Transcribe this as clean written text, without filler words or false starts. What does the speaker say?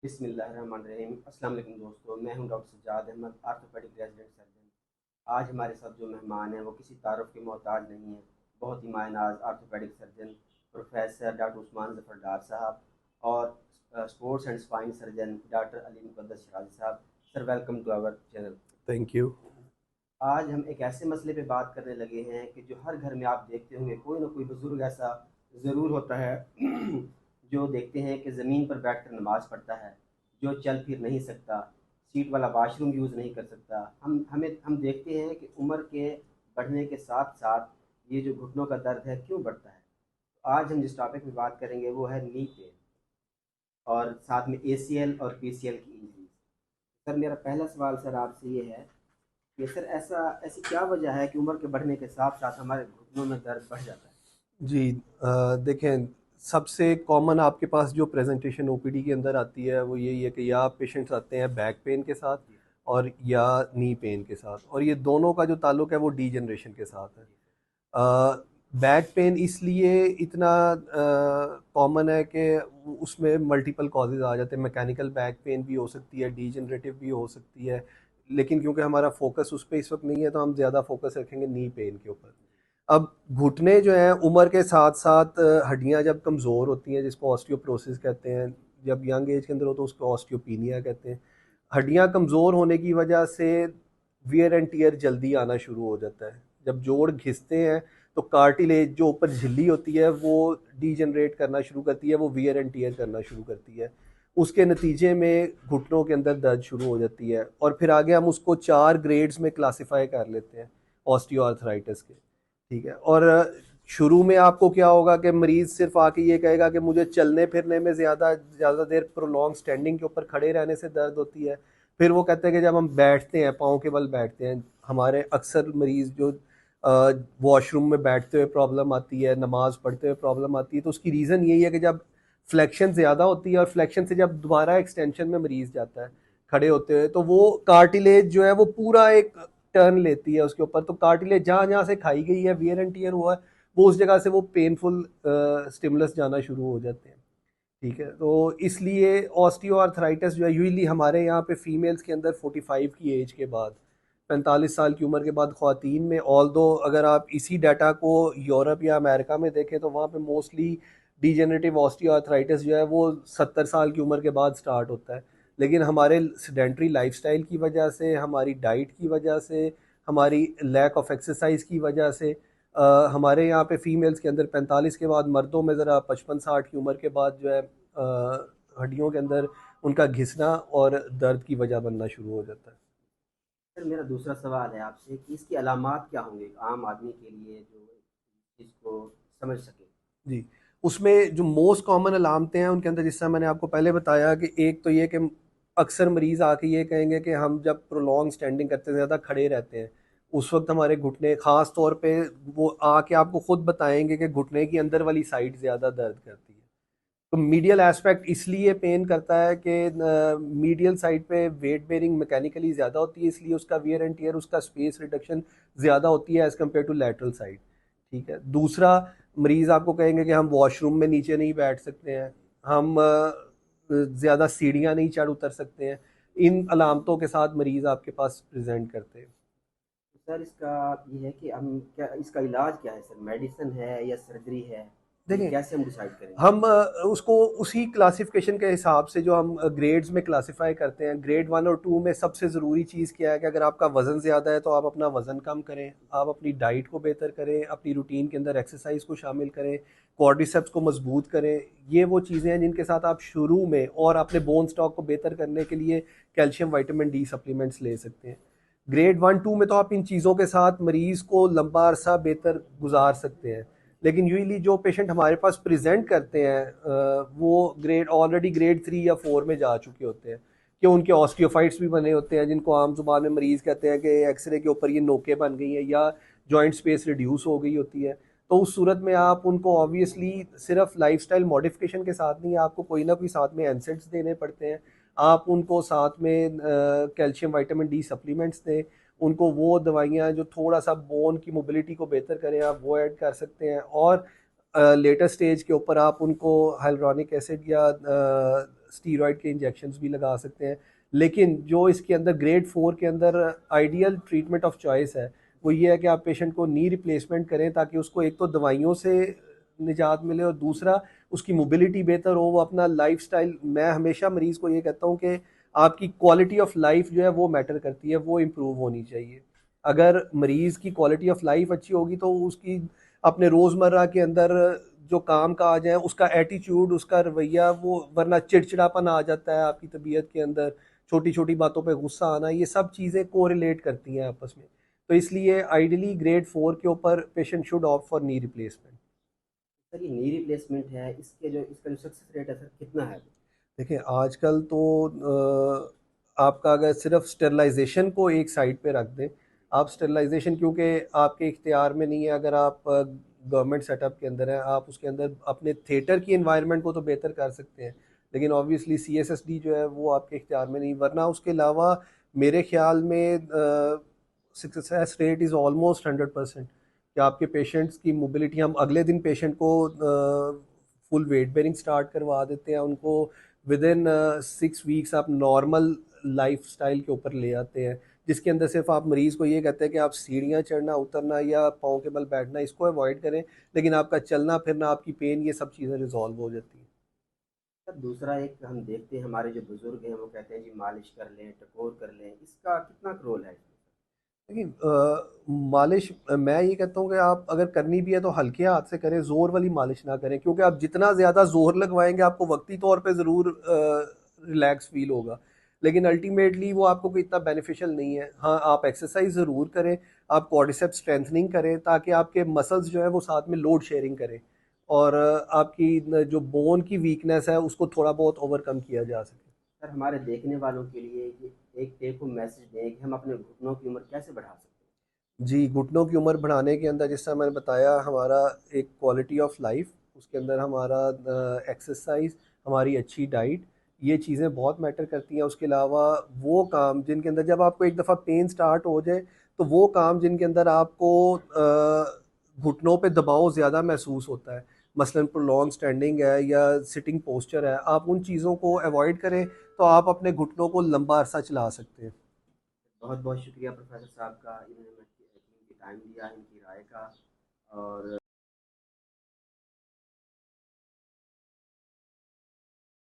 बिस्मिल्लाहिर्रहमानिर्रहीम। अस्सलाम वालेकुम दोस्तों, मैं हूं doctor Sajjad Ahmed, orthopaedic resident surgeon. आज हमारे साथ जो मेहमान हैं वो किसी तारुफ के मोहताज नहीं हैं। बहुत ही मायनाज orthopaedic surgeon professor doctor Usman Zafar Dar साहब और sports and spine surgeon doctor Ali Muqaddas Shirazi साहब। Sir, welcome to our channel. Thank you. आज हम एक ऐसे मसले पे बात करने लगे हैं कि जो हर घर में आप देखते होंगे, कोई ना कोई बुज़ुर्ग ऐसा ज़रूर होता है जो देखते हैं कि ज़मीन पर बैठकर नमाज़ पढ़ता है, जो चल फिर नहीं सकता, सीट वाला वाशरूम यूज़ नहीं कर सकता। हम देखते हैं कि उम्र के बढ़ने के साथ साथ ये जो घुटनों का दर्द है क्यों बढ़ता है। तो आज हम जिस टॉपिक पे बात करेंगे वो है नी पेन और साथ में एसीएल और पीसीएल की इंजरीज। सर, मेरा पहला सवाल सर आपसे ये है कि सर ऐसी क्या वजह है कि उम्र के बढ़ने के साथ साथ हमारे घुटनों में दर्द बढ़ जाता है। जी, देखें, सबसे कॉमन आपके पास जो प्रेजेंटेशन ओपीडी के अंदर आती है वो यही है कि या पेशेंट्स आते हैं बैक पेन के साथ जी। और या नी पेन के साथ, और ये दोनों का जो ताल्लुक है वो डीजनरेशन के साथ है। जी। बैक पेन इसलिए इतना कॉमन है कि उसमें मल्टीपल कॉजेज आ जाते हैं। मैकेनिकल बैक पेन भी हो सकती है, डीजनरेटिव भी हो सकती है, लेकिन क्योंकि हमारा फोकस उस पर इस वक्त नहीं है तो हम ज़्यादा फोकस रखेंगे नी पेन के ऊपर। अब घुटने जो हैं उम्र के साथ साथ हड्डियां जब कमज़ोर होती हैं, जिसको ऑस्टियोप्रोसिस कहते हैं, जब यंग एज के अंदर हो तो उसको ऑस्टियोपीनिया कहते हैं। हड्डियां कमज़ोर होने की वजह से वियर एंड टीयर जल्दी आना शुरू हो जाता है। जब जोड़ घिसते हैं तो कार्टिलेज जो ऊपर झिल्ली होती है वो डीजनरेट करना शुरू करती है, वो वियर एंड टीयर करना शुरू करती है। उसके नतीजे में घुटनों के अंदर दर्द शुरू हो जाती है, और फिर आगे हम उसको 4 ग्रेड्स में क्लासिफाई कर लेते हैं ऑस्टियोआर्थराइटिस के। ठीक है। और शुरू में आपको क्या होगा कि मरीज सिर्फ आके ये कहेगा कि मुझे चलने फिरने में ज़्यादा ज़्यादा देर प्रोलॉन्ग स्टैंडिंग के ऊपर खड़े रहने से दर्द होती है। फिर वो कहते हैं कि जब हम बैठते हैं, पाँव के बल बैठते हैं, हमारे अक्सर मरीज जो वॉशरूम में बैठते हुए प्रॉब्लम आती है, नमाज पढ़ते हुए प्रॉब्लम आती है, तो उसकी रीज़न यही है कि जब फ्लेक्शन ज़्यादा होती है और फ्लेक्शन से जब दोबारा एक्सटेंशन में मरीज जाता है खड़े होते हुए, तो वो कार्टिलेज जो है वो पूरा एक टर्न लेती है उसके ऊपर। तो कार्टिलेज जहाँ जहाँ से खाई गई है, वियर एंड टियर हुआ है, वो उस जगह से वो पेनफुल स्टिमुलस जाना शुरू हो जाते हैं। ठीक है। तो इसलिए ऑस्टियोआर्थराइटिस जो है यूजली हमारे यहाँ पे फीमेल्स के अंदर 45 की एज के बाद, 45 साल की उम्र के बाद ख्वातीन में, ऑल दो अगर आप इसी डाटा को यूरोप या अमेरिका में देखें तो वहाँ पे मोस्टली डीजेनरेटिव ऑस्टियोआर्थराइटिस जो है वो 70 साल की उम्र के बाद स्टार्ट होता है। लेकिन हमारे सेडेंट्री लाइफस्टाइल की वजह से, हमारी डाइट की वजह से, हमारी लैक ऑफ एक्सरसाइज की वजह से हमारे यहाँ पे फीमेल्स के अंदर 45 के बाद, मर्दों में ज़रा 55-60 की उम्र के बाद जो है हड्डियों के अंदर उनका घिसना और दर्द की वजह बनना शुरू हो जाता है। सर, मेरा दूसरा सवाल है आपसे कि इसकी अलामात क्या होंगे एक आम आदमी के लिए जो इसको समझ सके। जी, उसमें जो मोस्ट कॉमन अलामतें हैं उनके अंदर, जिससे मैंने आपको पहले बताया कि एक तो ये कि अक्सर मरीज़ आके ये कहेंगे कि हम जब प्रोलॉन्ग स्टैंडिंग करते हैं, ज़्यादा खड़े रहते हैं, उस वक्त हमारे घुटने, ख़ास तौर पे वो आके आपको खुद बताएंगे कि घुटने की अंदर वाली साइड ज़्यादा दर्द करती है। तो मीडियल एस्पेक्ट इसलिए पेन करता है कि मीडियल साइड पे वेट बेरिंग मैकेनिकली ज़्यादा होती है, इसलिए उसका वियर एंड टियर, उसका स्पेस रिडक्शन ज़्यादा होती है as compared to lateral side. ठीक है। दूसरा, मरीज़ आपको कहेंगे कि हम वॉशरूम में नीचे नहीं बैठ सकते हैं, हम ज़्यादा सीढ़ियाँ नहीं चढ़ उतर सकते हैं। इन अलामतों के साथ मरीज़ आपके पास प्रेजेंट करते हैं। तो सर, इसका ये है कि हम क्या इसका इलाज क्या है सर, मेडिसिन है या सर्जरी है, ये देखें, कैसे हम डिसाइड करेंगे। हम उसको उसी क्लासिफिकेशन के हिसाब से जो हम ग्रेड्स में क्लासिफाई करते हैं, ग्रेड 1 और 2 में सबसे ज़रूरी चीज़ क्या है कि अगर आपका वज़न ज़्यादा है तो आप अपना वज़न कम करें, आप अपनी डाइट को बेहतर करें, अपनी रूटीन के अंदर एक्सरसाइज को शामिल करें, क्वाड्रिसेप्स को मजबूत करें। ये वो चीज़ें हैं जिनके साथ आप शुरू में, और अपने बोन स्टॉक को बेहतर करने के लिए कैल्शियम विटामिन डी सप्लीमेंट्स ले सकते हैं। ग्रेड 1 2 में तो आप इन चीज़ों के साथ मरीज़ को लंबा अरसा बेहतर गुजार सकते हैं। लेकिन यूजली जो पेशेंट हमारे पास प्रेजेंट करते हैं वो ग्रेड 3 या 4 में जा चुके होते हैं, कि उनके ऑस्टियोफाइट्स भी बने होते हैं, जिनको आम जुबान में मरीज़ कहते हैं कि एक्सरे के ऊपर ये नोकें बन गई हैं या जॉइंट स्पेस रिड्यूस हो गई होती है। तो उस सूरत में आप उनको ऑब्वियसली सिर्फ लाइफस्टाइल मॉडिफिकेशन के साथ नहीं, आपको कोई ना कोई साथ में एनसेड्स देने पड़ते हैं। आप उनको साथ में कैल्शियम विटामिन डी सप्लीमेंट्स दें, उनको वो दवाइयाँ जो थोड़ा सा बोन की मोबिलिटी को बेहतर करें, आप वो ऐड कर सकते हैं। और लेटर स्टेज के ऊपर आप उनको हाइलुरोनिक एसिड या स्टीरॉयड के इंजेक्शंस भी लगा सकते हैं। लेकिन जो इसके अंदर ग्रेड 4 के अंदर आइडियल ट्रीटमेंट ऑफ चॉइस है वो ये है कि आप पेशेंट को नी रिप्लेसमेंट करें, ताकि उसको एक तो दवाइयों से निजात मिले और दूसरा उसकी मोबिलिटी बेहतर हो, वो अपना लाइफस्टाइल। मैं हमेशा मरीज़ को ये कहता हूँ कि आपकी क्वालिटी ऑफ लाइफ जो है वो मैटर करती है, वो इम्प्रूव होनी चाहिए। अगर मरीज़ की क्वालिटी ऑफ लाइफ अच्छी होगी तो उसकी अपने रोज़मर्रा के अंदर जो काम काज है उसका एटीट्यूड, उसका रवैया, वो वरना चिड़चिड़ापन आ जाता है आपकी तबीयत के अंदर, छोटी छोटी बातों पे गुस्सा आना, ये सब चीज़ें कोरिलेट करती हैं आपस में। तो इसलिए आइडियली ग्रेड 4 के ऊपर patient should opt for knee replacement. Sir ये नी रिप्लेसमेंट है, इसका जो सक्सेस रेट है सर कितना है? देखिए आजकल तो आपका अगर सिर्फ स्टेरलाइजेशन को एक साइड पे रख दें, आप स्टेरलाइजेशन क्योंकि आपके इख्तियार में नहीं है, अगर आप गवर्नमेंट सेटअप के अंदर हैं, आप उसके अंदर अपने थिएटर की एनवायरनमेंट को तो बेहतर कर सकते हैं, लेकिन ऑब्वियसली सीएसएसडी जो है वो आपके इख्तियार में नहीं। वरना उसके अलावा मेरे ख्याल में सक्सेस रेट इज़ ऑलमोस्ट 100%, कि आपके पेशेंट्स की मोबिलिटी, हम अगले दिन पेशेंट को फुल वेट बेरिंग स्टार्ट करवा देते हैं, उनको विद इन 6 वीक्स आप नॉर्मल लाइफ स्टाइल के ऊपर ले आते हैं, जिसके अंदर सिर्फ आप मरीज़ को ये कहते हैं कि आप सीढ़ियाँ चढ़ना उतरना या पाँव के बल बैठना इसको अवॉइड करें, लेकिन आपका चलना फिरना, आपकी पेन, ये सब चीज़ें रिजॉल्व हो जाती हैं। सर दूसरा एक हम देखते हैं हमारे जो बुजुर्ग हैं वो कहते हैं जी मालिश कर लें, टकोर कर लें, इसका कितना रोल है इसमें? लेकिन मालिश, मैं ये कहता हूँ कि आप अगर करनी भी है तो हल्के हाथ से करें, ज़ोर वाली मालिश ना करें, क्योंकि आप जितना ज़्यादा ज़ोर लगवाएंगे आपको वक्ती तौर पे ज़रूर रिलैक्स फील होगा, लेकिन अल्टीमेटली वो आपको कोई इतना बेनिफिशियल नहीं है। हाँ, आप एक्सरसाइज ज़रूर करें, आप क्वाड्रिसेप्स स्ट्रेंथनिंग करें, ताकि आपके मसल्स जो है वो साथ में लोड शेयरिंग करें और आपकी जो बोन की वीकनेस है उसको थोड़ा बहुत ओवरकम किया जा सके। सर हमारे देखने वालों के लिए ये एक टेक होम मैसेज दें कि हम अपने घुटनों की उम्र कैसे बढ़ा सकते जी, घुटनों की उम्र बढ़ाने के अंदर, जिस तरह मैंने बताया, हमारा एक क्वालिटी ऑफ लाइफ, उसके अंदर हमारा एक्सरसाइज, हमारी अच्छी डाइट, ये चीज़ें बहुत मैटर करती हैं। उसके अलावा वो काम जिनके अंदर जब आपको एक दफ़ा पेन स्टार्ट हो जाए, तो वो काम जिनके अंदर आपको घुटनों पे दबाव ज़्यादा महसूस होता है, मसलन प्रोलॉन्ग स्टैंडिंग है या सिटिंग पोस्चर है, आप उन चीज़ों को अवॉइड करें तो आप अपने घुटनों को लंबा अरसा चला सकते हैं। हैं? बहुत बहुत शुक्रिया प्रोफेसर साहब का, इन्होंने टाइम दिया इनकी राय का। और